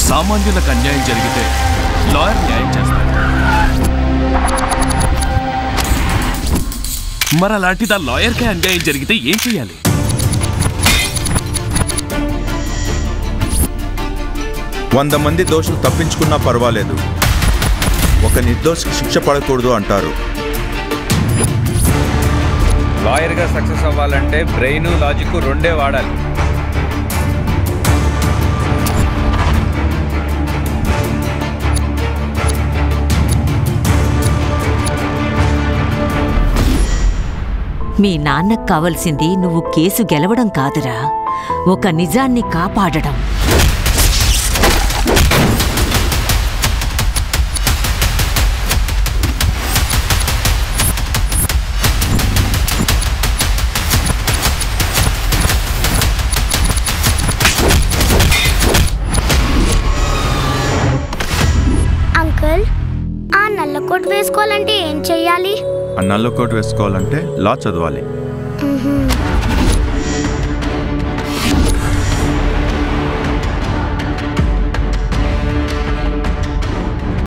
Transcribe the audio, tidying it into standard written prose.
సామాన్యులకు అన్యాయం జరిగితే లాయర్ న్యాయం చేస్తారు. మరి అలాంటిది ఆ లాయర్కే అన్యాయం జరిగితే ఏం చేయాలి? వంద మంది దోషులు తప్పించుకున్నా పర్వాలేదు, ఒక నిర్దోషికి శిక్ష పడకూడదు అంటారు. లాయర్గా సక్సెస్ అవ్వాలంటే బ్రెయిన్ లాజిక్ రెండే వాడాలి. మీ నాన్నకు కావలసింది నువ్వు కేసు గెలవడం కాదురా, ఒక నిజాన్ని కాపాడడం. అంకుల్, ఆ నల్ల కోట్ వేసుకోవాలంటే ఏం చెయ్యాలి? ఆ నల్ల కోట్ వేసుకోవాలంటే లా చదవాలి.